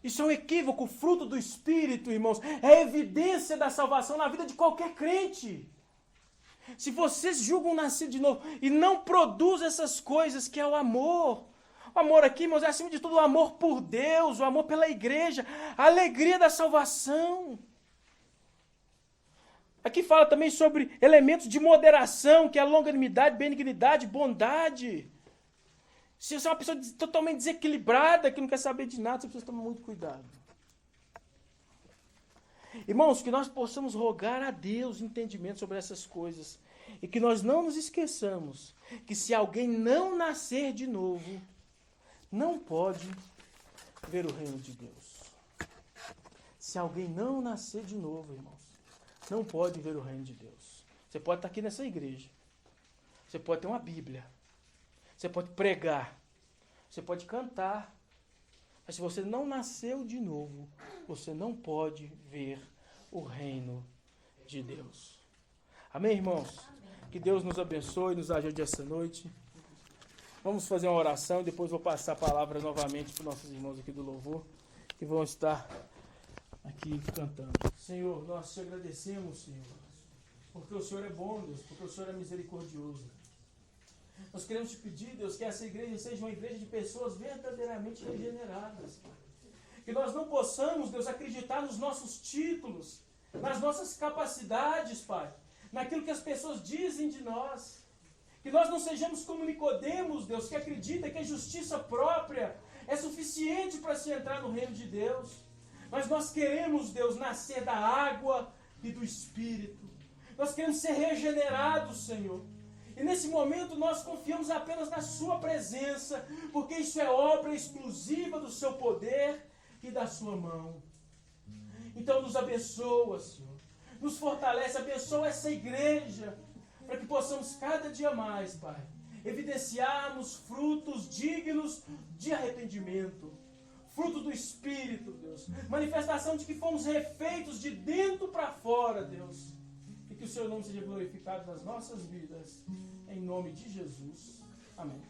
Isso é um equívoco. O fruto do Espírito, irmãos, é a evidência da salvação na vida de qualquer crente. Se vocês julgam um nascido de novo e não produz essas coisas, que é o amor. O amor aqui, irmãos, é acima de tudo o amor por Deus, o amor pela igreja, a alegria da salvação. Aqui fala também sobre elementos de moderação, que é a longanimidade, benignidade, bondade. Se você é uma pessoa totalmente desequilibrada, que não quer saber de nada, você precisa tomar muito cuidado. Irmãos, que nós possamos rogar a Deus entendimento sobre essas coisas. E que nós não nos esqueçamos que se alguém não nascer de novo, não pode ver o reino de Deus. Se alguém não nascer de novo, irmãos, não pode ver o reino de Deus. Você pode estar aqui nessa igreja. Você pode ter uma Bíblia. Você pode pregar. Você pode cantar. Mas se você não nasceu de novo, você não pode ver o reino de Deus. Amém, irmãos? Que Deus nos abençoe e nos ajude essa noite. Vamos fazer uma oração e depois vou passar a palavra novamente para os nossos irmãos aqui do louvor, que vão estar aqui cantando. Senhor, nós te agradecemos, Senhor, porque o Senhor é bom, Deus, porque o Senhor é misericordioso. Nós queremos te pedir, Deus, que essa igreja seja uma igreja de pessoas verdadeiramente regeneradas. Que nós não possamos, Deus, acreditar nos nossos títulos, nas nossas capacidades, Pai, naquilo que as pessoas dizem de nós. Que nós não sejamos como Nicodemos, Deus, que acredita que a justiça própria é suficiente para se entrar no reino de Deus. Mas nós queremos, Deus, nascer da água e do Espírito. Nós queremos ser regenerados, Senhor. E nesse momento nós confiamos apenas na Sua presença, porque isso é obra exclusiva do Seu poder e da Sua mão. Então nos abençoa, Senhor. Nos fortalece, abençoa essa igreja, para que possamos cada dia mais, Pai, evidenciarmos frutos dignos de arrependimento, fruto do Espírito, Deus, manifestação de que fomos refeitos de dentro para fora, Deus, e que o Seu nome seja glorificado nas nossas vidas, em nome de Jesus. Amém.